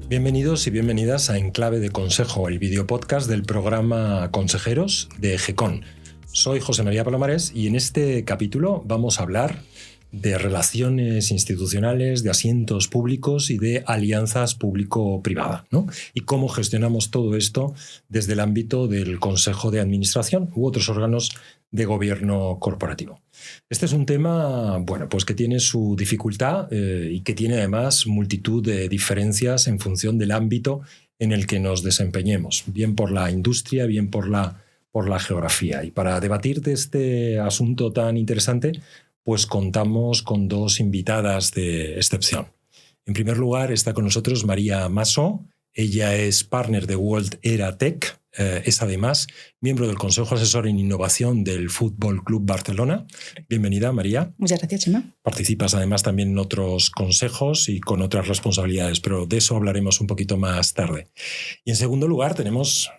Bienvenidos y bienvenidas a Enclave de Consejo, el videopodcast del programa Consejeros de GECON. Soy José María Palomares y en este capítulo vamos a hablar de relaciones institucionales, de asientos públicos y de alianzas público-privada, ¿no? Y cómo gestionamos todo esto desde el ámbito del Consejo de Administración u otros órganos de gobierno corporativo. Este es un tema, pues que tiene su dificultad y que tiene además multitud de diferencias en función del ámbito en el que nos desempeñemos, bien por la industria, bien por la geografía. Y para debatir de este asunto tan interesante, pues contamos con dos invitadas de excepción. En primer lugar está con nosotros María Massó. Ella es partner de World Era Tech. Es además miembro del Consejo Asesor en Innovación del Fútbol Club Barcelona. Bienvenida, María. Muchas gracias, Chema. Participas además también en otros consejos y con otras responsabilidades, pero de eso hablaremos un poquito más tarde. Y en segundo lugar tenemos,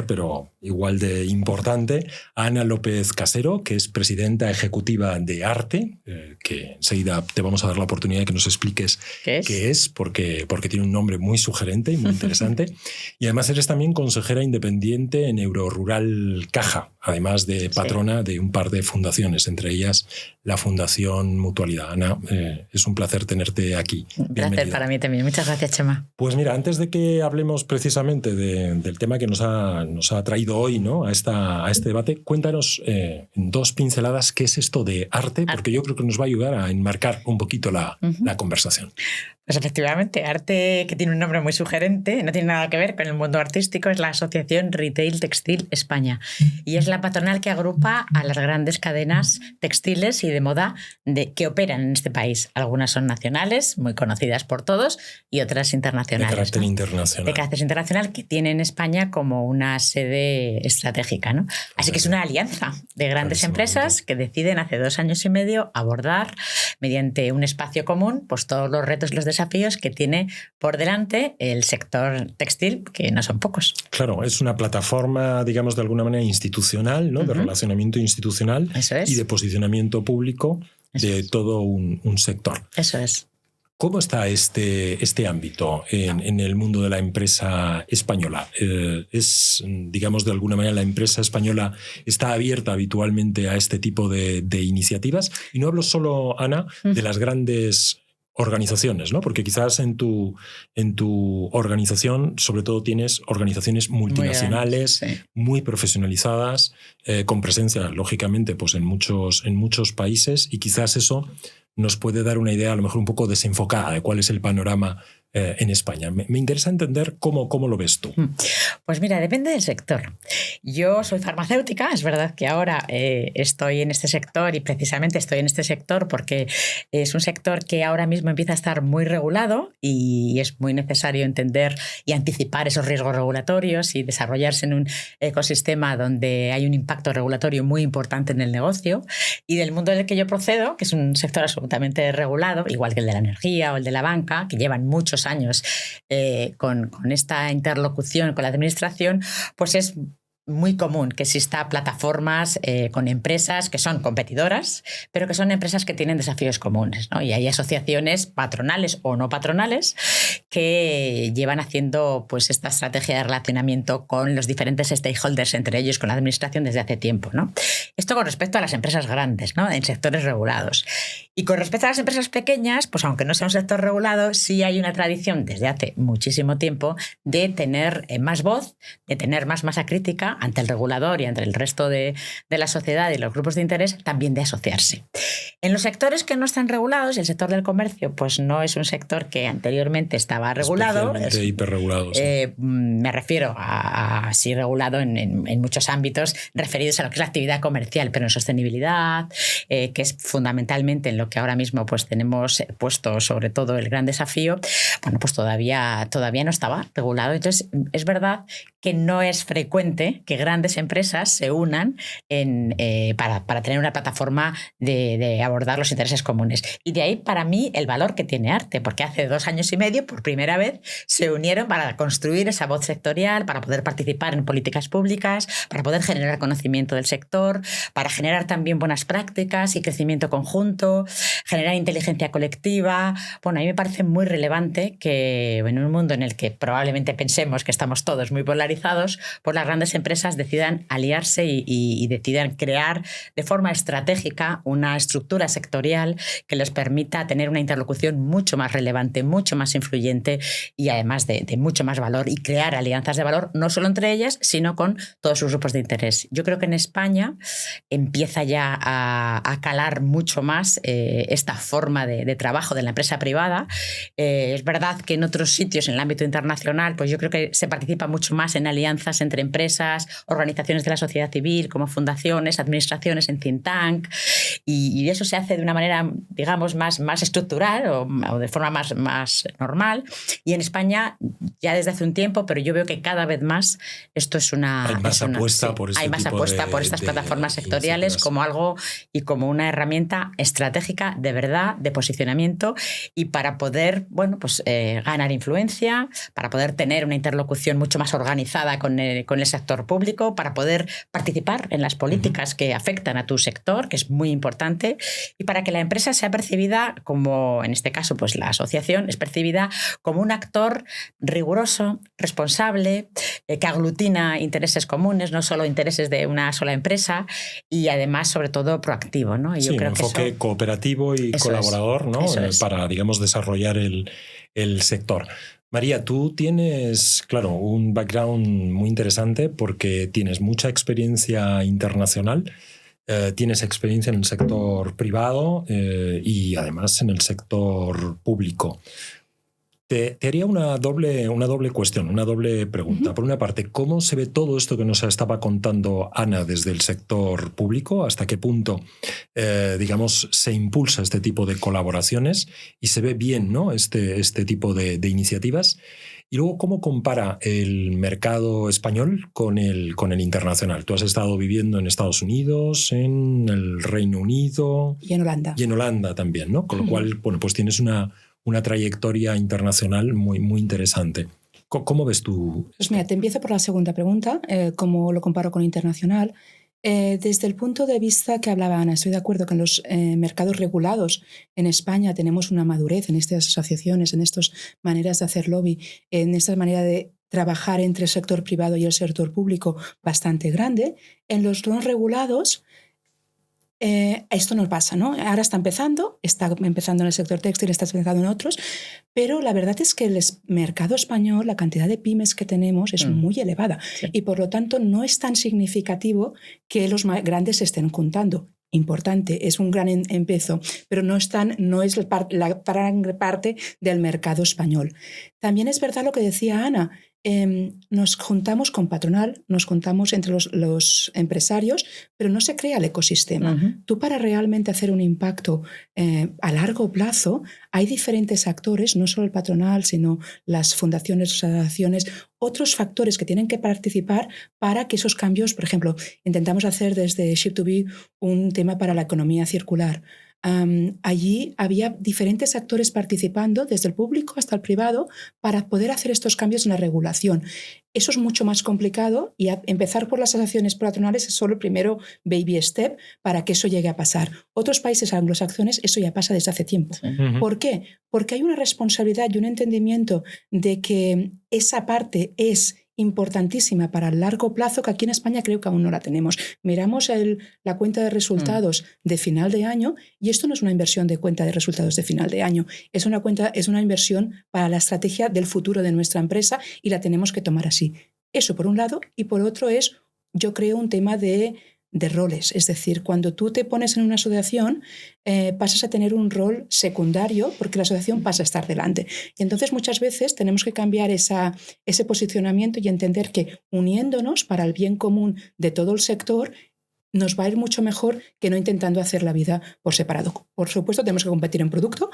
pero igual de importante, a Ana López Casero, que es presidenta ejecutiva de ARTE, que enseguida te vamos a dar la oportunidad de que nos expliques qué es porque tiene un nombre muy sugerente y muy interesante. Y además eres también consejera independiente en Eurorural Caja, además de patrona de un par de fundaciones, entre ellas la Fundación Mutualidad. Ana, es un placer tenerte aquí. Un placer para mí también. Muchas gracias, Chema. Pues mira, antes de que hablemos precisamente del tema que nos ha traído hoy, ¿no?, a este debate, cuéntanos en dos pinceladas qué es esto de ARTE, porque yo creo que nos va a ayudar a enmarcar un poquito la conversación. Pues efectivamente, ARTE, que tiene un nombre muy sugerente, no tiene nada que ver con el mundo artístico, es la Asociación Retail Textil España. Y es la patronal que agrupa a las grandes cadenas textiles y de moda que operan en este país. Algunas son nacionales, muy conocidas por todos, y otras internacionales. De carácter internacional. De carácter internacional, que tiene en España como una sede estratégica, ¿no? Así que es una alianza de grandes empresas que deciden hace 2 años y medio abordar, mediante un espacio común, pues todos los retos y los desafíos que tiene por delante el sector textil, que no son pocos. Claro, es una plataforma, digamos, de alguna manera institucional, ¿no? De relacionamiento institucional y de posicionamiento público de todo un sector. Eso es. ¿Cómo está este ámbito en el mundo de la empresa española? Digamos, de alguna manera la empresa española está abierta habitualmente a este tipo de iniciativas. Y no hablo solo, Ana, de las grandes organizaciones, ¿no? Porque quizás en tu organización sobre todo tienes organizaciones multinacionales, muy profesionalizadas, con presencia, lógicamente, pues en muchos países, y quizás eso nos puede dar una idea a lo mejor un poco desenfocada de cuál es el panorama en España. Me interesa entender cómo lo ves tú. Pues mira, depende del sector. Yo soy farmacéutica, es verdad que ahora estoy en este sector, y precisamente estoy en este sector porque es un sector que ahora mismo empieza a estar muy regulado y es muy necesario entender y anticipar esos riesgos regulatorios y desarrollarse en un ecosistema donde hay un impacto regulatorio muy importante en el negocio. Y del mundo del que yo procedo, que es un sector absolutamente regulado, igual que el de la energía o el de la banca, que llevan muchos años con esta interlocución con la administración, pues es muy común que exista plataformas con empresas que son competidoras, pero que son empresas que tienen desafíos comunes, ¿no? Y hay asociaciones patronales o no patronales que llevan haciendo pues esta estrategia de relacionamiento con los diferentes stakeholders, entre ellos con la administración, desde hace tiempo, ¿no? Esto con respecto a las empresas grandes, ¿no?, en sectores regulados. Y con respecto a las empresas pequeñas, pues aunque no sea un sector regulado, sí hay una tradición desde hace muchísimo tiempo de tener más voz, de tener más masa crítica ante el regulador y ante el resto de la sociedad y los grupos de interés, también de asociarse. En los sectores que no están regulados, el sector del comercio pues no es un sector que anteriormente estaba regulado. Especialmente hiperregulado. Sí. Me refiero a sí regulado en muchos ámbitos referidos a lo que es la actividad comercial, pero en sostenibilidad, que es fundamentalmente en lo que ahora mismo pues tenemos puesto sobre todo el gran desafío, bueno, pues todavía no estaba regulado. Entonces, es verdad que no es frecuente que grandes empresas se unan para tener una plataforma de abordar los intereses comunes. Y de ahí, para mí, el valor que tiene Arte, porque hace 2 años y medio, por primera vez, se unieron para construir esa voz sectorial, para poder participar en políticas públicas, para poder generar conocimiento del sector, para generar también buenas prácticas y crecimiento conjunto, generar inteligencia colectiva. Bueno, a mí me parece muy relevante que en un mundo en el que probablemente pensemos que estamos todos muy polarizados, pues las grandes empresas decidan aliarse y decidan crear de forma estratégica una estructura sectorial que les permita tener una interlocución mucho más relevante, mucho más influyente y además de mucho más valor, y crear alianzas de valor no solo entre ellas, sino con todos sus grupos de interés. Yo creo que en España empieza ya a calar mucho más esta forma de trabajo de la empresa privada. Es verdad que en otros sitios, en el ámbito internacional, pues yo creo que se participa mucho más en alianzas entre empresas, organizaciones de la sociedad civil, como fundaciones, administraciones, en think tank, y eso se hace de una manera, digamos, más estructural o de forma más normal. Y en España ya desde hace un tiempo, pero yo veo que cada vez más esto es una... Hay más apuesta por este hay más tipo apuesta por estas plataformas sectoriales como algo y como una herramienta estratégica de verdad, de posicionamiento, y para poder, bueno, pues ganar influencia, para poder tener una interlocución mucho más organizada con el sector público, para poder participar en las políticas que afectan a tu sector, que es muy importante, y para que la empresa sea percibida como, en este caso, pues la asociación es percibida como un actor riguroso, responsable, que aglutina intereses comunes, no solo intereses de una sola empresa, y además, sobre todo, proactivo, ¿no? Y sí, yo creo un enfoque que eso, cooperativo y colaborador, ¿no? Para, digamos, desarrollar el sector. María, tú tienes, claro, un background muy interesante porque tienes mucha experiencia internacional, tienes experiencia en el sector privado y además en el sector público. Te haría una doble cuestión, una doble pregunta. Por una parte, ¿cómo se ve todo esto que nos estaba contando Ana desde el sector público? ¿Hasta qué punto, digamos, se impulsa este tipo de colaboraciones y se ve bien, ¿no? este tipo de iniciativas? Y luego, ¿cómo compara el mercado español con el internacional? Tú has estado viviendo en Estados Unidos, en el Reino Unido... Y en Holanda. Y en Holanda también, ¿no? Con lo cual, bueno, pues tienes una trayectoria internacional muy, muy interesante. ¿Cómo ves tú? Pues mira, te empiezo por la segunda pregunta, ¿cómo lo comparo con internacional? Desde el punto de vista que hablaba Ana, estoy de acuerdo que en los mercados regulados en España tenemos una madurez en estas asociaciones, en estas maneras de hacer lobby, en esta manera de trabajar entre el sector privado y el sector público bastante grande. En los no regulados, esto no pasa, ¿no? Ahora está empezando en el sector textil, está empezando en otros, pero la verdad es que el mercado español, la cantidad de pymes que tenemos es muy elevada, sí, y por lo tanto no es tan significativo que los más grandes se estén juntando. Importante, es un gran empezo, pero no es la gran parte del mercado español. También es verdad lo que decía Ana, nos juntamos con patronal, nos juntamos entre los empresarios, pero no se crea el ecosistema. Uh-huh. Tú, para realmente hacer un impacto a largo plazo, hay diferentes actores, no solo el patronal, sino las fundaciones, las asociaciones, otros factores que tienen que participar para que esos cambios, por ejemplo, intentamos hacer desde Ship2Be un tema para la economía circular. Allí había diferentes actores participando, desde el público hasta el privado, para poder hacer estos cambios en la regulación. Eso es mucho más complicado y empezar por las asociaciones patronales es solo el primero baby step para que eso llegue a pasar. Otros países anglosajones eso ya pasa desde hace tiempo. Sí. Uh-huh. ¿Por qué? Porque hay una responsabilidad y un entendimiento de que esa parte es importantísima para el largo plazo, que aquí en España creo que aún no la tenemos. Miramos la cuenta de resultados de final de año y esto no es una inversión de cuenta de resultados de final de año, es una inversión para la estrategia del futuro de nuestra empresa y la tenemos que tomar así. Eso por un lado, y por otro es, yo creo, un tema de roles. Es decir, cuando tú te pones en una asociación, pasas a tener un rol secundario porque la asociación pasa a estar delante. Y entonces muchas veces tenemos que cambiar ese posicionamiento y entender que uniéndonos para el bien común de todo el sector, nos va a ir mucho mejor que no intentando hacer la vida por separado. Por supuesto, tenemos que competir en producto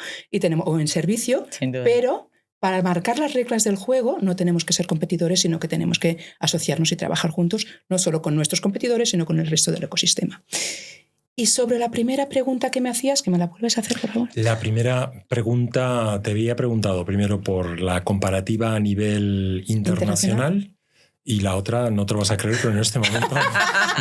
o en servicio, pero para marcar las reglas del juego no tenemos que ser competidores, sino que tenemos que asociarnos y trabajar juntos, no solo con nuestros competidores, sino con el resto del ecosistema. Y sobre la primera pregunta que me hacías, que me la vuelves a hacer, por favor. La primera pregunta, te había preguntado primero por la comparativa a nivel internacional. Y la otra, no te lo vas a creer, pero en este momento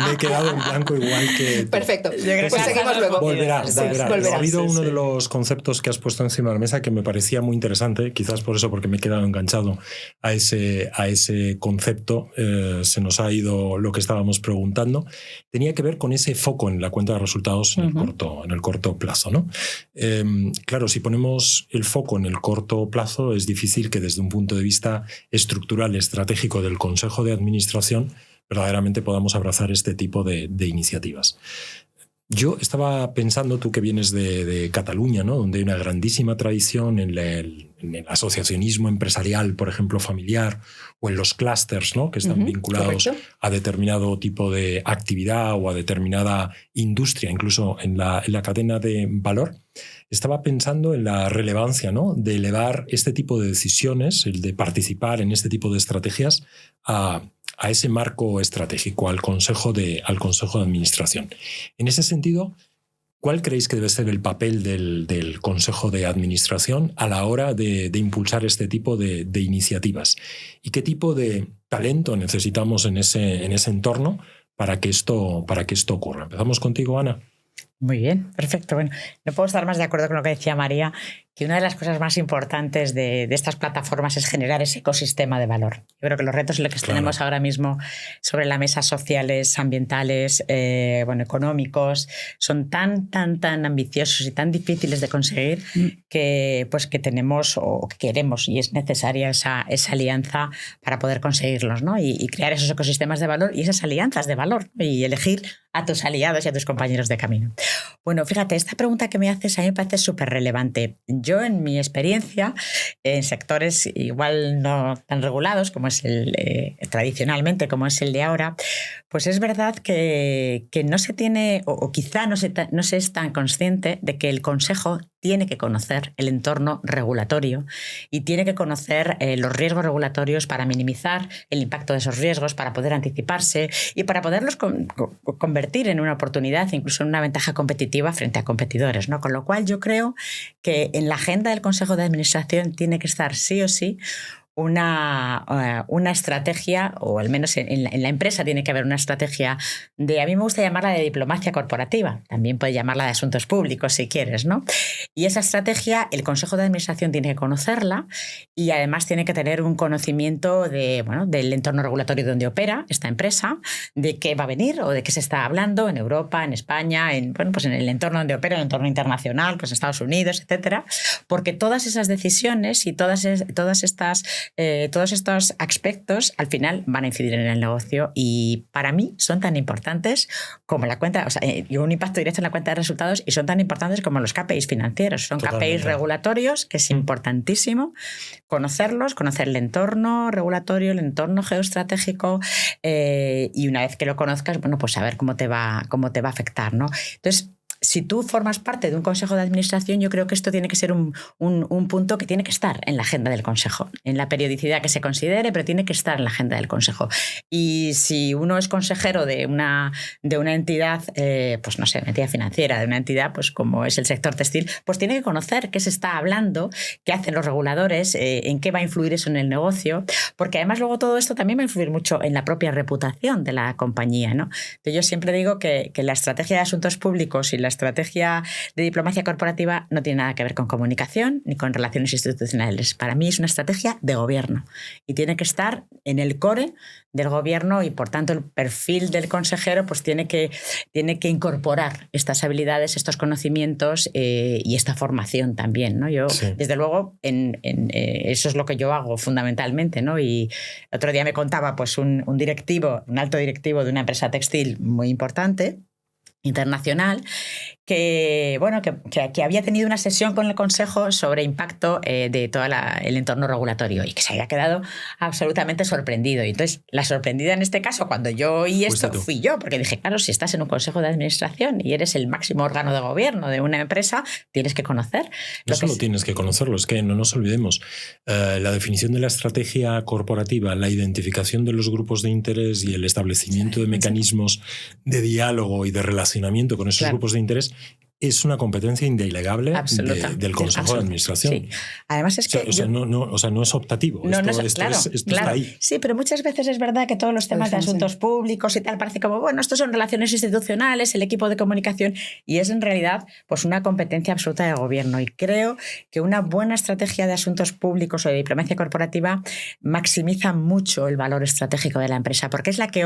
me he quedado en blanco igual que... Perfecto, pues seguimos luego. Volverá. Ha habido uno sí. de los conceptos que has puesto encima de la mesa que me parecía muy interesante, quizás por eso, porque me he quedado enganchado a ese concepto, se nos ha ido lo que estábamos preguntando. Tenía que ver con ese foco en la cuenta de resultados en el corto plazo, ¿no? Claro, si ponemos el foco en el corto plazo, es difícil que desde un punto de vista estructural, estratégico del Consejo de Administración verdaderamente podamos abrazar este tipo de iniciativas. Yo estaba pensando, tú que vienes de Cataluña, ¿no? Donde hay una grandísima tradición en el asociacionismo empresarial, por ejemplo, familiar, o en los clústeres, ¿no? Que están vinculados a determinado tipo de actividad o a determinada industria, incluso en la cadena de valor. Estaba pensando en la relevancia, ¿no? De elevar este tipo de decisiones, el de participar en este tipo de estrategias a ese marco estratégico, al Consejo de Administración. En ese sentido, ¿cuál creéis que debe ser el papel del Consejo de Administración a la hora de impulsar este tipo de iniciativas? ¿Y qué tipo de talento necesitamos en ese entorno para que esto ocurra? Empezamos contigo, Ana. Muy bien, perfecto. Bueno, no puedo estar más de acuerdo con lo que decía María, que una de las cosas más importantes de estas plataformas es generar ese ecosistema de valor. Yo creo que los retos que tenemos ahora mismo sobre la mesa, sociales, ambientales, económicos, son tan ambiciosos y tan difíciles de conseguir que tenemos o que queremos, y es necesaria esa alianza para poder conseguirlos, ¿no? Y crear esos ecosistemas de valor y esas alianzas de valor y elegir a tus aliados y a tus compañeros de camino. Bueno, fíjate, esta pregunta que me haces a mí me parece súper relevante. Yo, en mi experiencia, en sectores igual no tan regulados como es tradicionalmente, como es el de ahora, pues es verdad que no se tiene, o quizá no se es tan consciente de que el Consejo tiene que conocer el entorno regulatorio y tiene que conocer los riesgos regulatorios para minimizar el impacto de esos riesgos, para poder anticiparse y para poderlos convertir en una oportunidad, incluso en una ventaja competitiva frente a competidores, ¿no? Con lo cual yo creo que en la agenda del Consejo de Administración tiene que estar sí o sí una estrategia, o al menos en la empresa tiene que haber una estrategia a mí me gusta llamarla de diplomacia corporativa, también puedes llamarla de asuntos públicos si quieres, ¿no? Y esa estrategia el Consejo de Administración tiene que conocerla y además tiene que tener un conocimiento del entorno regulatorio donde opera esta empresa, de qué va a venir o de qué se está hablando en Europa, en España, en el entorno donde opera, en el entorno internacional, pues en Estados Unidos, etcétera, porque todas esas decisiones y todos estos aspectos al final van a incidir en el negocio y para mí son tan importantes como la cuenta, un impacto directo en la cuenta de resultados y son tan importantes como los KPIs financieros. Son Totalmente. KPIs regulatorios, que es importantísimo conocerlos, conocer el entorno regulatorio, el entorno geoestratégico y una vez que lo conozcas, pues saber cómo te va a afectar, ¿no? Entonces, si tú formas parte de un consejo de administración, yo creo que esto tiene que ser un punto que tiene que estar en la agenda del consejo, en la periodicidad que se considere, pero tiene que estar en la agenda del consejo. Y si uno es consejero de una entidad, entidad financiera, de una entidad pues como es el sector textil, pues tiene que conocer qué se está hablando, qué hacen los reguladores, en qué va a influir eso en el negocio, porque además luego todo esto también va a influir mucho en la propia reputación de la compañía, ¿no? Entonces yo siempre digo que la estrategia de asuntos públicos y la estrategia de diplomacia corporativa no tiene nada que ver con comunicación ni con relaciones institucionales. Para mí es una estrategia de gobierno y tiene que estar en el core del gobierno y por tanto el perfil del consejero pues tiene que incorporar estas habilidades, estos conocimientos y esta formación también, ¿no? Yo, sí. Desde luego, eso es lo que yo hago fundamentalmente, ¿no? Y otro día me contaba pues un alto directivo de una empresa textil muy importante, internacional, que había tenido una sesión con el Consejo sobre impacto de todo el entorno regulatorio y que se había quedado absolutamente sorprendido. Y entonces, la sorprendida en este caso, cuando yo oí esto, fui yo, porque dije, claro, si estás en un consejo de administración y eres el máximo órgano de gobierno de una empresa, tienes que conocer. No solo tienes que conocerlo, es que no nos olvidemos. La definición de la estrategia corporativa, la identificación de los grupos de interés y el establecimiento de mecanismos de diálogo y de relacionamiento con esos grupos de interés es una competencia indelegable del Consejo de Administración. Sí. Además es que no es optativo. Esto está ahí. Sí, pero muchas veces es verdad que todos los temas de asuntos públicos y tal parece como, bueno, estos son relaciones institucionales, el equipo de comunicación, y es en realidad pues una competencia absoluta del gobierno. Y creo que una buena estrategia de asuntos públicos o de diplomacia corporativa maximiza mucho el valor estratégico de la empresa, porque es la que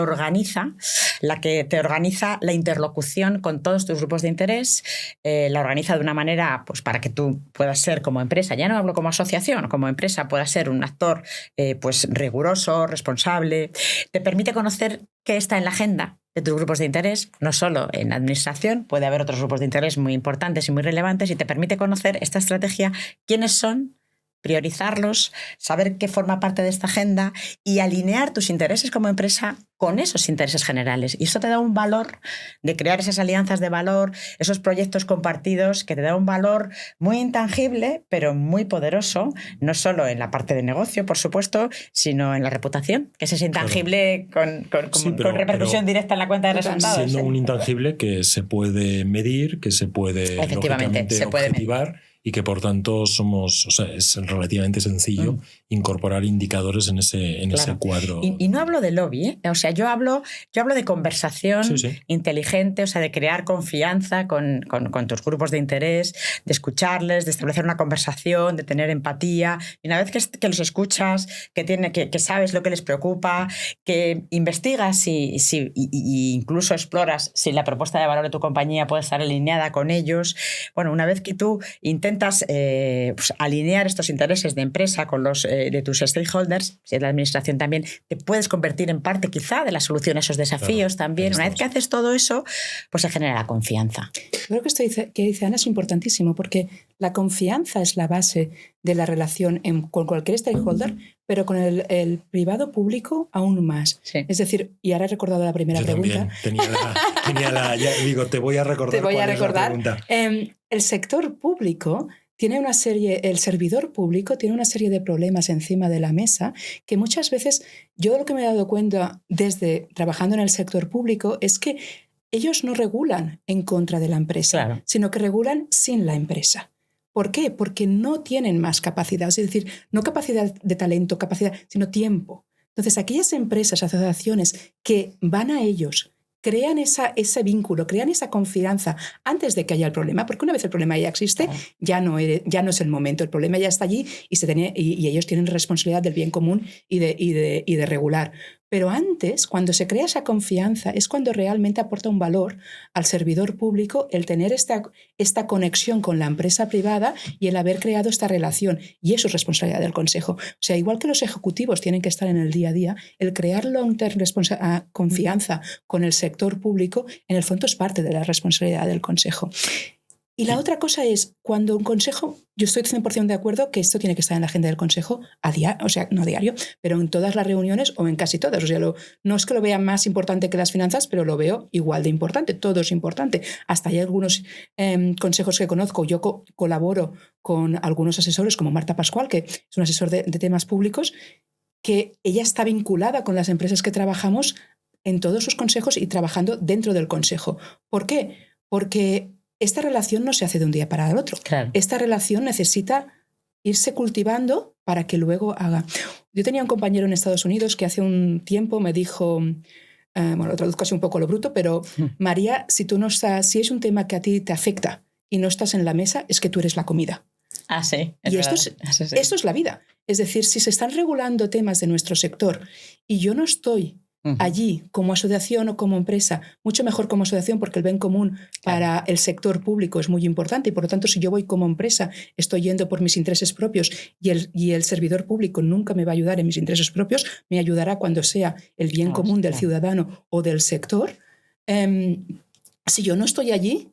te organiza la interlocución con todos tus grupos de interés. La organiza de una manera pues para que tú puedas ser como empresa, ya no hablo como asociación, como empresa puedas ser un actor pues riguroso, responsable, te permite conocer qué está en la agenda de tus grupos de interés, no solo en administración, puede haber otros grupos de interés muy importantes y muy relevantes, y te permite conocer esta estrategia, quiénes son, priorizarlos, saber qué forma parte de esta agenda y alinear tus intereses como empresa con esos intereses generales. Y eso te da un valor de crear esas alianzas de valor, esos proyectos compartidos, que te da un valor muy intangible, pero muy poderoso, no solo en la parte de negocio, por supuesto, sino en la reputación, que es ese intangible con repercusión directa en la cuenta de resultados. Siendo un intangible que se puede medir, que se puede objetivar. Y que por tanto es relativamente sencillo incorporar indicadores en ese cuadro. Y no hablo de lobby, ¿eh? O sea, yo hablo de conversación inteligente, o sea, de crear confianza con tus grupos de interés, de escucharles, de establecer una conversación, de tener empatía. Y una vez que los escuchas, que sabes lo que les preocupa, que investigas y incluso exploras si la propuesta de valor de tu compañía puede estar alineada con ellos. Bueno, una vez que tú intentas pues, alinear estos intereses de empresa con los de tus stakeholders, si es la administración también, te puedes convertir en parte quizá de la solución a esos desafíos también. Una vez que haces todo eso, pues se genera la confianza. Creo que esto que dice Ana es importantísimo, porque la confianza es la base de la relación con cualquier stakeholder, pero con el privado público aún más. Sí. Es decir, y ahora he recordado la primera pregunta. Te voy a recordar es la pregunta. El sector público tiene el servidor público tiene una serie de problemas encima de la mesa que muchas veces, yo lo que me he dado cuenta desde trabajando en el sector público es que ellos no regulan en contra de la empresa, sino que regulan sin la empresa. ¿Por qué? Porque no tienen más capacidad, es decir, no capacidad de talento, sino tiempo. Entonces, aquellas empresas, asociaciones que van a ellos, crean ese vínculo, crean esa confianza antes de que haya el problema, porque una vez el problema ya existe, ya no es el momento, el problema ya está allí y ellos tienen responsabilidad del bien común y de regular. Pero antes, cuando se crea esa confianza, es cuando realmente aporta un valor al servidor público el tener esta conexión con la empresa privada y el haber creado esta relación. Y eso es responsabilidad del Consejo. O sea, igual que los ejecutivos tienen que estar en el día a día, el crear long-term confianza con el sector público, en el fondo es parte de la responsabilidad del Consejo. Y la otra cosa es, cuando un consejo, yo estoy 100% de acuerdo que esto tiene que estar en la agenda del consejo o sea, no a diario, pero en todas las reuniones o en casi todas. O sea, no es que lo vea más importante que las finanzas, pero lo veo igual de importante, todo es importante. Hasta hay algunos consejos que conozco, yo colaboro con algunos asesores como Marta Pascual, que es un asesor de temas públicos, que ella está vinculada con las empresas que trabajamos en todos sus consejos y trabajando dentro del consejo. ¿Por qué? Porque esta relación no se hace de un día para el otro. Claro. Esta relación necesita irse cultivando para que luego haga. Yo tenía un compañero en Estados Unidos que hace un tiempo me dijo, lo traduzco así un poco a lo bruto, pero María, si es un tema que a ti te afecta y no estás en la mesa, es que tú eres la comida. Ah, sí. Y esto es la vida. Es decir, si se están regulando temas de nuestro sector y yo no estoy allí como asociación o como empresa, mucho mejor como asociación porque el bien común para el sector público es muy importante y por lo tanto si yo voy como empresa estoy yendo por mis intereses propios y el servidor público nunca me va a ayudar en mis intereses propios, me ayudará cuando sea el bien común del ciudadano o del sector. Si yo no estoy allí,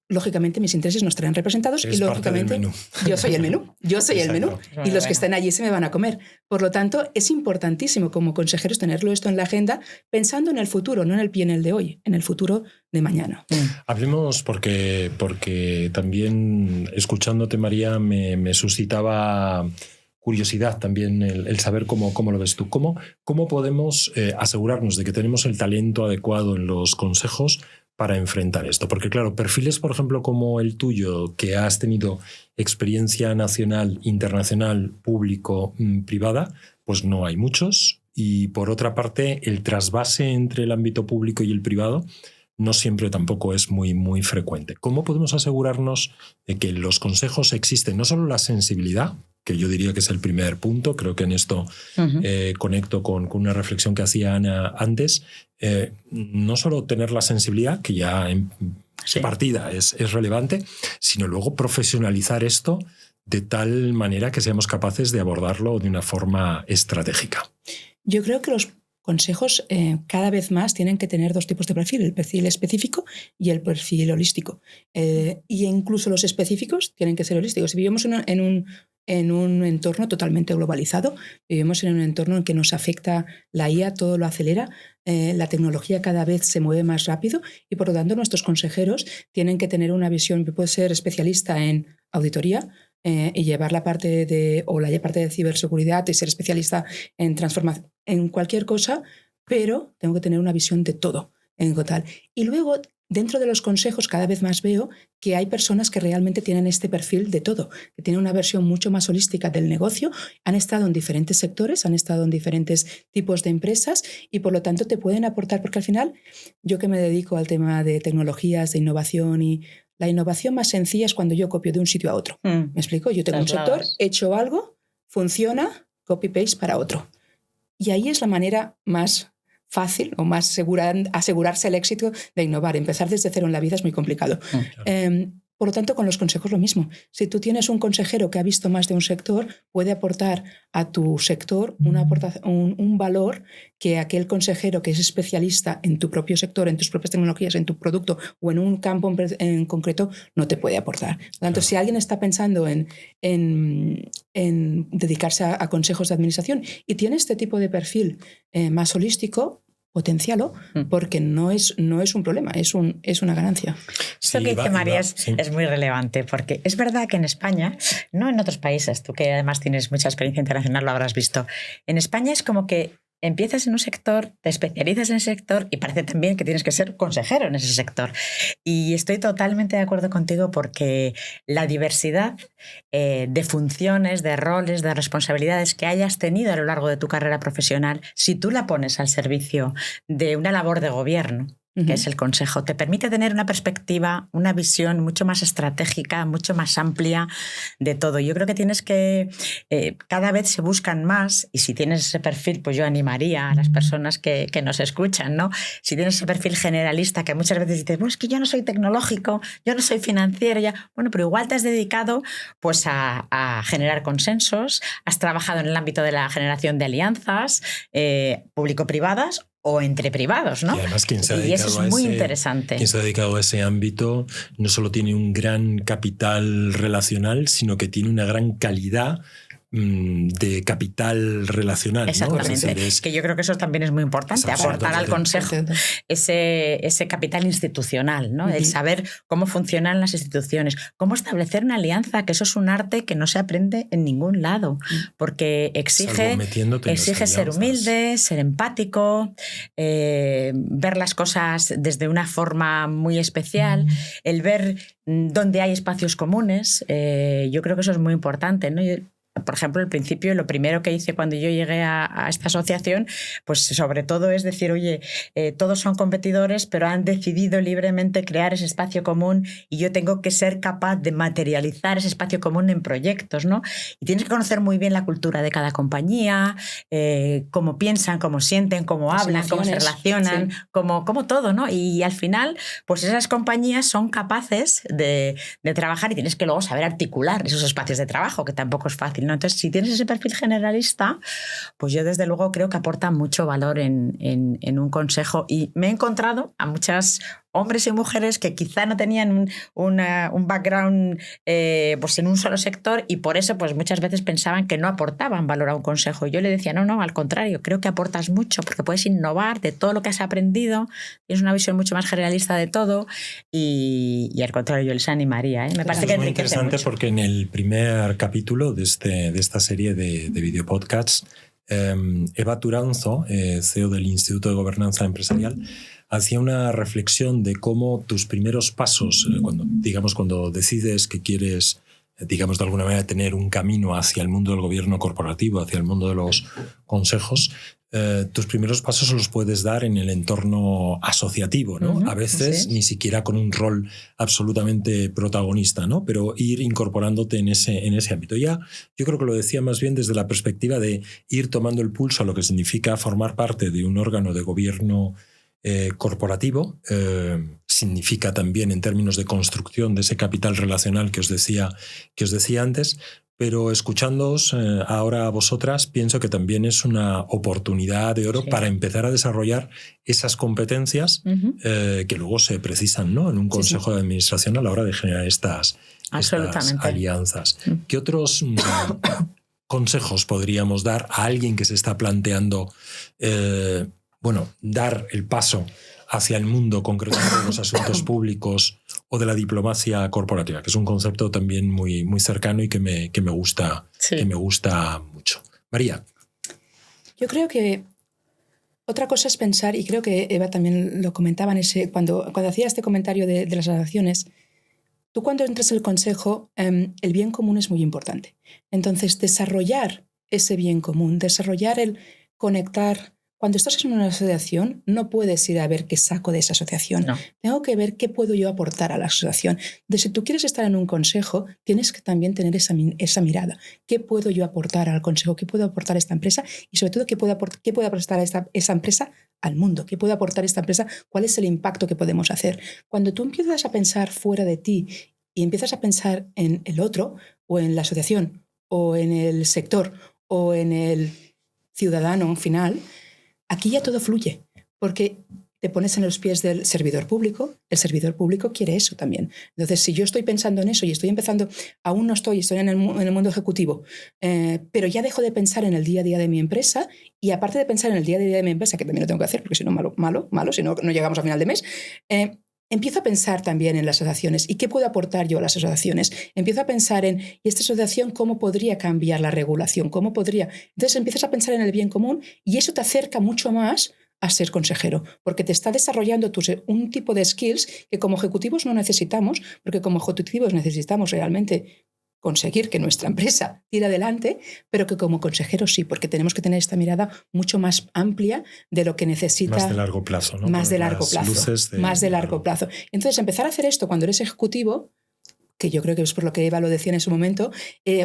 lógicamente mis intereses no estarán representados y lógicamente yo soy el menú. Yo soy el menú y los que están allí se me van a comer. Por lo tanto, es importantísimo como consejeros tenerlo esto en la agenda pensando en el futuro, no en el PNL de hoy, en el futuro de mañana. Hablemos porque también escuchándote, María, me suscitaba curiosidad también el saber cómo lo ves tú. ¿Cómo podemos asegurarnos de que tenemos el talento adecuado en los consejos para enfrentar esto? Porque claro, perfiles, por ejemplo, como el tuyo, que has tenido experiencia nacional, internacional, público, privada, pues no hay muchos. Y por otra parte, el trasvase entre el ámbito público y el privado no siempre tampoco es muy frecuente. ¿Cómo podemos asegurarnos de que en los consejos existe no solo la sensibilidad, que yo diría que es el primer punto, creo que en esto conecto con una reflexión que hacía Ana antes, no solo tener la sensibilidad, que ya en partida es relevante, sino luego profesionalizar esto de tal manera que seamos capaces de abordarlo de una forma estratégica? Yo creo que los consejos cada vez más tienen que tener dos tipos de perfil, el perfil específico y el perfil holístico. Y incluso los específicos tienen que ser holísticos. Si vivimos en un entorno totalmente globalizado, vivimos en un entorno en que nos afecta la IA, todo lo acelera, la tecnología cada vez se mueve más rápido y por lo tanto nuestros consejeros tienen que tener una visión, puede ser especialista en auditoría, y llevar la parte de ciberseguridad y ser especialista en transformación, en cualquier cosa, pero tengo que tener una visión de todo en total. Y luego, dentro de los consejos, cada vez más veo que hay personas que realmente tienen este perfil de todo, que tienen una versión mucho más holística del negocio, han estado en diferentes sectores, han estado en diferentes tipos de empresas y por lo tanto te pueden aportar, porque al final, yo que me dedico al tema de tecnologías, de innovación y la innovación más sencilla es cuando yo copio de un sitio a otro. ¿Me explico? Yo tengo un sector, he hecho algo, funciona, copy-paste para otro. Y ahí es la manera más fácil o más asegurarse el éxito de innovar. Empezar desde cero en la vida es muy complicado. Claro. Por lo tanto, con los consejos lo mismo. Si tú tienes un consejero que ha visto más de un sector, puede aportar a tu sector un valor que aquel consejero que es especialista en tu propio sector, en tus propias tecnologías, en tu producto o en un campo en concreto, no te puede aportar. Por lo tanto, claro, si alguien está pensando en dedicarse a consejos de administración y tiene este tipo de perfil más holístico, potencialo, porque no es un problema, es una ganancia. Esto que dice María es muy relevante, porque es verdad que en España, no en otros países, tú que además tienes mucha experiencia internacional lo habrás visto, en España es como que empiezas en un sector, te especializas en ese sector y parece también que tienes que ser consejero en ese sector. Y estoy totalmente de acuerdo contigo porque la diversidad de funciones, de roles, de responsabilidades que hayas tenido a lo largo de tu carrera profesional, si tú la pones al servicio de una labor de gobierno, que es el consejo, te permite tener una perspectiva, una visión mucho más estratégica, mucho más amplia de todo. Yo creo que tienes que, cada vez se buscan más, y si tienes ese perfil, pues yo animaría a las personas que nos escuchan, ¿no? Si tienes ese perfil generalista que muchas veces dices, bueno, es que yo no soy tecnológico, yo no soy financiero, ya. Bueno, pero igual te has dedicado pues a generar consensos, has trabajado en el ámbito de la generación de alianzas público-privadas o entre privados, ¿no? Y además quien se ha dedicado eso es muy interesante. Quien se ha dedicado a ese ámbito no solo tiene un gran capital relacional, sino que tiene una gran calidad de capital relacional. Exactamente, ¿no? Es decir, que yo creo que eso también es muy importante, aportar al consejo ese capital institucional, ¿no? El saber cómo funcionan las instituciones, cómo establecer una alianza, que eso es un arte que no se aprende en ningún lado, porque exige ser humilde, ser empático, ver las cosas desde una forma muy especial, el ver dónde hay espacios comunes. Yo creo que eso es muy importante, ¿no? Por ejemplo, al principio, lo primero que hice cuando yo llegué a esta asociación, pues sobre todo es decir, oye, todos son competidores, pero han decidido libremente crear ese espacio común y yo tengo que ser capaz de materializar ese espacio común en proyectos, ¿no? Y tienes que conocer muy bien la cultura de cada compañía, cómo piensan, cómo sienten, cómo hablan, cómo se relacionan, cómo todo, ¿no? Y al final, pues esas compañías son capaces de trabajar y tienes que luego saber articular esos espacios de trabajo, que tampoco es fácil fácil, ¿no? Entonces, si tienes ese perfil generalista, pues yo desde luego creo que aporta mucho valor en un consejo, y me he encontrado a muchas hombres y mujeres que quizá no tenían un background pues en un solo sector, y por eso pues muchas veces pensaban que no aportaban valor a un consejo. Y yo le decía, no, al contrario, creo que aportas mucho porque puedes innovar de todo lo que has aprendido, tienes una visión mucho más generalista de todo, y al contrario, yo les animaría. Me parece que es muy enriquece interesante mucho. porque en el primer capítulo de esta serie de videopodcasts, Eva Turanzo, CEO del Instituto de Gobernanza Empresarial, hacía una reflexión de cómo tus primeros pasos, cuando decides que quieres, digamos, de alguna manera tener un camino hacia el mundo del gobierno corporativo, hacia el mundo de los consejos, tus primeros pasos los puedes dar en el entorno asociativo, ¿no? A veces ni siquiera con un rol absolutamente protagonista, ¿no? Pero ir incorporándote en ese ámbito. Ya, yo creo que lo decía más bien desde la perspectiva de ir tomando el pulso a lo que significa formar parte de un órgano de gobierno corporativo. Significa también en términos de construcción de ese capital relacional que os decía antes. Pero escuchándoos ahora a vosotras, pienso que también es una oportunidad de oro para empezar a desarrollar esas competencias que luego se precisan, ¿no? En un consejo de administración a la hora de generar estas alianzas. ¿Qué otros consejos podríamos dar a alguien que se está planteando dar el paso hacia el mundo concretamente de los asuntos públicos o de la diplomacia corporativa, que es un concepto también muy, muy cercano y que me gusta, que me gusta mucho? María. Yo creo que otra cosa es pensar, y creo que Eva también lo comentaba cuando hacía este comentario de las relaciones. Tú cuando entras al consejo, el bien común es muy importante. Entonces, desarrollar ese bien común, desarrollar el conectar. Cuando estás en una asociación, no puedes ir a ver qué saco de esa asociación. No. Tengo que ver qué puedo yo aportar a la asociación. Entonces, si tú quieres estar en un consejo, tienes que también tener esa mirada. ¿Qué puedo yo aportar al consejo? ¿Qué puedo aportar a esta empresa? Y sobre todo, ¿qué puede aportar esa empresa al mundo? ¿Qué puede aportar esta empresa? ¿Cuál es el impacto que podemos hacer? Cuando tú empiezas a pensar fuera de ti y empiezas a pensar en el otro, o en la asociación, o en el sector, o en el ciudadano final, aquí ya todo fluye, porque te pones en los pies del servidor público. El servidor público quiere eso también. Entonces, si yo estoy pensando en eso y estoy empezando, estoy en el mundo ejecutivo, pero ya dejo de pensar en el día a día de mi empresa, y aparte de pensar en el día a día de mi empresa, que también lo tengo que hacer, porque si no, malo, si no llegamos a final de mes, empiezo a pensar también en las asociaciones y qué puedo aportar yo a las asociaciones. Empiezo a pensar en, ¿y esta asociación cómo podría cambiar la regulación? ¿Cómo podría? Entonces empiezas a pensar en el bien común, y eso te acerca mucho más a ser consejero, porque te está desarrollando un tipo de skills que como ejecutivos no necesitamos, porque como ejecutivos necesitamos realmente conseguir que nuestra empresa tire adelante, pero que como consejeros sí, porque tenemos que tener esta mirada mucho más amplia de lo que necesita. Más de largo plazo, ¿no? Más de largo plazo. Más de largo plazo. Entonces, empezar a hacer esto cuando eres ejecutivo, que yo creo que es por lo que Eva lo decía en ese momento,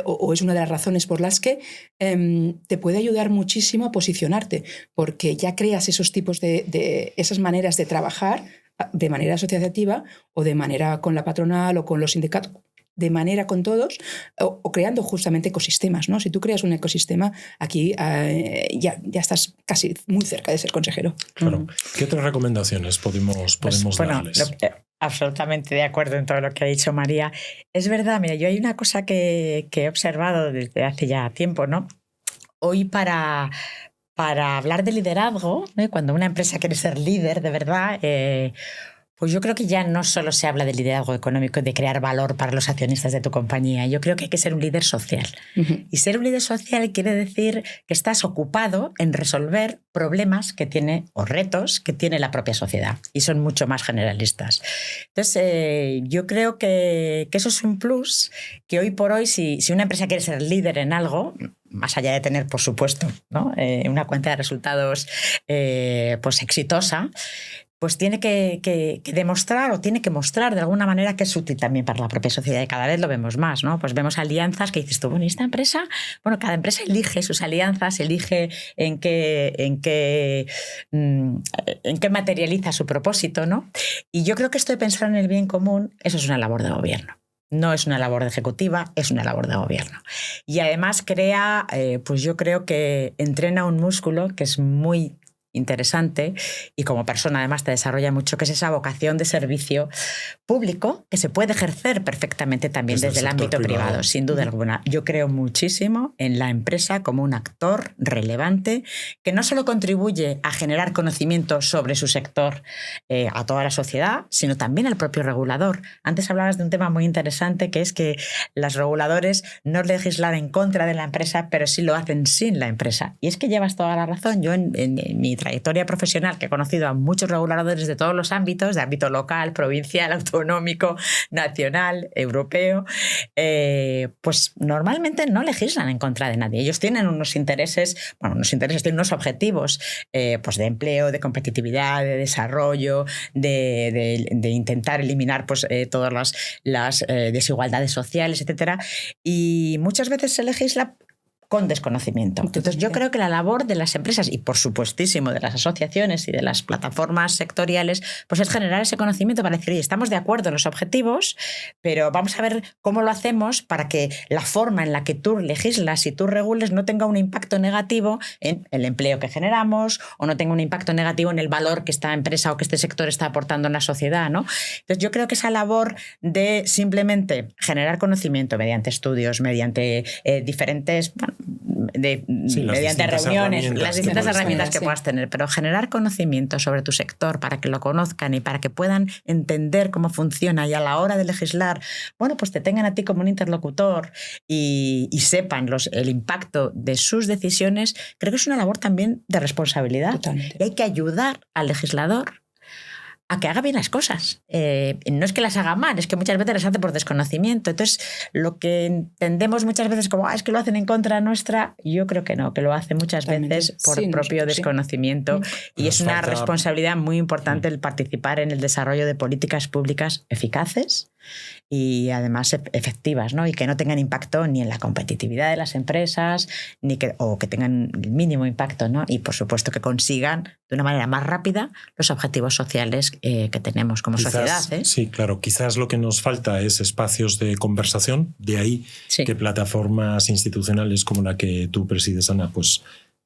o es una de las razones por las que te puede ayudar muchísimo a posicionarte, porque ya creas esos tipos esas maneras de trabajar de manera asociativa, o de manera con la patronal o con los sindicatos, de manera con todos, o creando justamente ecosistemas, ¿no? Si tú creas un ecosistema, aquí ya estás casi muy cerca de ser consejero. Claro. ¿Qué otras recomendaciones podemos darles? Absolutamente de acuerdo en todo lo que ha dicho María. Es verdad, mira, yo hay una cosa que he observado desde hace ya tiempo, ¿no? Hoy para hablar de liderazgo, ¿no? Cuando una empresa quiere ser líder de verdad, pues yo creo que ya no solo se habla de liderazgo económico y de crear valor para los accionistas de tu compañía. Yo creo que hay que ser un líder social. Uh-huh. Y ser un líder social quiere decir que estás ocupado en resolver problemas que tiene, o retos que tiene la propia sociedad, y son mucho más generalistas. Entonces, yo creo que eso es un plus, que hoy por hoy, si una empresa quiere ser líder en algo, más allá de tener, por supuesto, ¿no? Una cuenta de resultados pues exitosa, pues tiene que demostrar, o tiene que mostrar de alguna manera que es útil también para la propia sociedad, y cada vez lo vemos más, ¿no? Pues vemos alianzas que dices tú, bueno, ¿y esta empresa? Bueno, cada empresa elige sus alianzas, elige en qué materializa su propósito, ¿no? Y yo creo que esto de pensar en el bien común, eso es una labor de gobierno. No es una labor de ejecutiva, es una labor de gobierno. Y además crea, pues yo creo que entrena un músculo que es muy interesante y como persona además te desarrolla mucho, que es esa vocación de servicio público que se puede ejercer perfectamente también desde el ámbito privado, sin duda alguna. Yo creo muchísimo en la empresa como un actor relevante que no solo contribuye a generar conocimiento sobre su sector a toda la sociedad, sino también al propio regulador. Antes hablabas de un tema muy interesante, que es que los reguladores no legislan en contra de la empresa, pero sí lo hacen sin la empresa. Y es que llevas toda la razón. Yo en mi trayectoria profesional, que he conocido a muchos reguladores de todos los ámbitos, de ámbito local, provincial, autonómico, nacional, europeo, pues normalmente no legislan en contra de nadie. Ellos tienen unos intereses, tienen unos objetivos pues de empleo, de competitividad, de desarrollo, de intentar eliminar pues, todas las desigualdades sociales, etcétera. Y muchas veces se legisla con desconocimiento. Entonces yo creo que la labor de las empresas y por supuestísimo de las asociaciones y de las plataformas sectoriales pues es generar ese conocimiento para decir, oye, estamos de acuerdo en los objetivos, pero vamos a ver cómo lo hacemos para que la forma en la que tú legislas y tú regules no tenga un impacto negativo en el empleo que generamos o no tenga un impacto negativo en el valor que esta empresa o que este sector está aportando en la sociedad, ¿no? Entonces yo creo que esa labor de simplemente generar conocimiento mediante estudios, mediante diferentes... mediante reuniones, las distintas herramientas que puedas tener, pero generar conocimiento sobre tu sector para que lo conozcan y para que puedan entender cómo funciona y a la hora de legislar, bueno, pues te tengan a ti como un interlocutor y sepan el impacto de sus decisiones, creo que es una labor también de responsabilidad. Totalmente. Y hay que ayudar al legislador a que haga bien las cosas. No es que las haga mal, es que muchas veces las hace por desconocimiento. Entonces, lo que entendemos muchas veces como es que lo hacen en contra nuestra, yo creo que no, que lo hace muchas veces por propio desconocimiento. Y es una responsabilidad muy importante el participar en el desarrollo de políticas públicas eficaces y además efectivas, ¿no? Y que no tengan impacto ni en la competitividad de las empresas o que tengan el mínimo impacto, ¿no? Y por supuesto que consigan de una manera más rápida los objetivos sociales que tenemos como sociedad. Sí, claro. Quizás lo que nos falta es espacios de conversación. De ahí que plataformas institucionales como la que tú presides, Ana, pues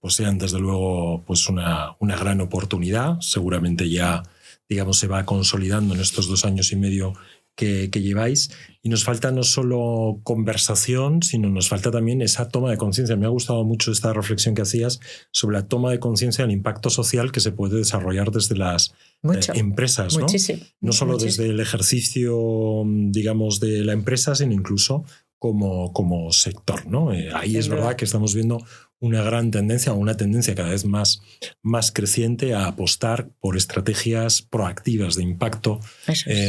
sean desde luego pues una gran oportunidad. Seguramente ya, digamos, se va consolidando en estos 2 años y medio que lleváis, y nos falta no solo conversación, sino nos falta también esa toma de conciencia. Me ha gustado mucho esta reflexión que hacías sobre la toma de conciencia del impacto social que se puede desarrollar desde las empresas, ¿no? No solo desde el ejercicio, digamos, de la empresa, sino incluso como sector, ¿no? Ahí es verdad que estamos viendo una gran tendencia, o una tendencia cada vez más creciente a apostar por estrategias proactivas de impacto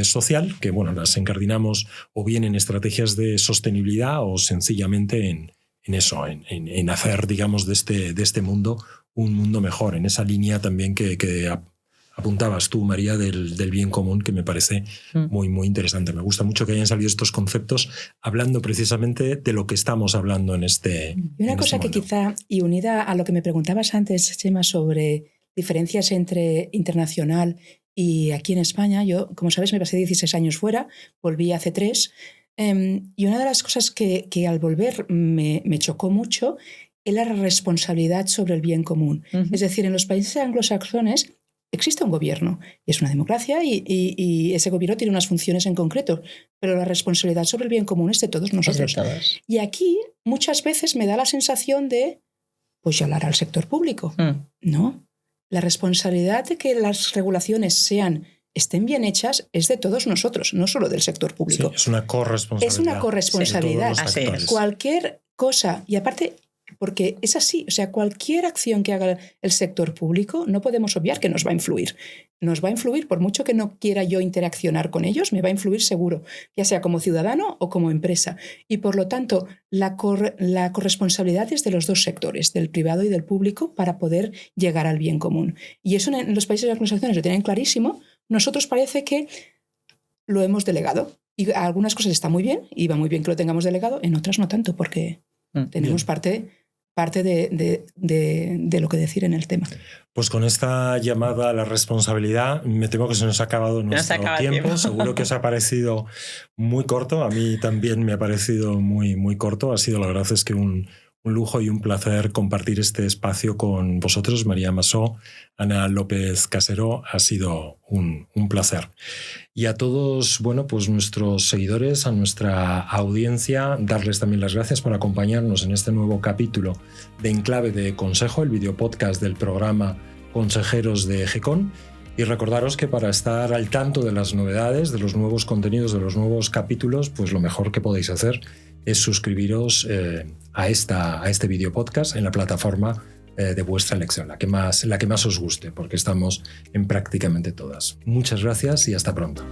social, que bueno, las encardinamos o bien en estrategias de sostenibilidad o sencillamente en eso, en hacer, digamos, de este mundo un mundo mejor. En esa línea también que apuntabas tú, María, del bien común, que me parece muy, muy interesante. Me gusta mucho que hayan salido estos conceptos hablando precisamente de lo que estamos hablando en este Y una cosa que quizá, y unida a lo que me preguntabas antes, Chema, sobre diferencias entre internacional y aquí en España, yo, como sabes, me pasé 16 años fuera, volví hace 3, y una de las cosas que al volver me chocó mucho es la responsabilidad sobre el bien común. Es decir, en los países anglosajones existe un gobierno, es una democracia y ese gobierno tiene unas funciones en concreto, pero la responsabilidad sobre el bien común es de todos nosotros. Es de todos. Y aquí muchas veces me da la sensación de, pues ya lo hará el sector público. No, la responsabilidad de que las regulaciones estén bien hechas es de todos nosotros, no solo del sector público. Sí, es una corresponsabilidad. Es una corresponsabilidad. Así es. Cualquier cosa, y aparte, porque es así, o sea, cualquier acción que haga el sector público no podemos obviar que nos va a influir. Nos va a influir, por mucho que no quiera yo interaccionar con ellos, me va a influir seguro, ya sea como ciudadano o como empresa. Y por lo tanto, la corresponsabilidad es de los dos sectores, del privado y del público, para poder llegar al bien común. Y eso en los países anglosajones lo tienen clarísimo. Nosotros parece que lo hemos delegado. Y algunas cosas está muy bien, y va muy bien que lo tengamos delegado, en otras no tanto, porque tenemos parte parte de lo que decir en el tema. Pues con esta llamada a la responsabilidad, me temo que se nos ha acabado nuestro tiempo. Seguro que os ha parecido muy corto. A mí también me ha parecido muy, muy corto. Ha sido, la verdad es que un lujo y un placer compartir este espacio con vosotros, María Massó, Ana López Casero. Ha sido un placer. Y a todos, bueno, pues nuestros seguidores, a nuestra audiencia, darles también las gracias por acompañarnos en este nuevo capítulo de Enclave de Consejo, el videopodcast del programa Consejeros de GECON. Y recordaros que para estar al tanto de las novedades, de los nuevos contenidos, de los nuevos capítulos, pues lo mejor que podéis hacer es suscribiros a este videopodcast en la plataforma de vuestra elección, la que más os guste, porque estamos en prácticamente todas. Muchas gracias y hasta pronto.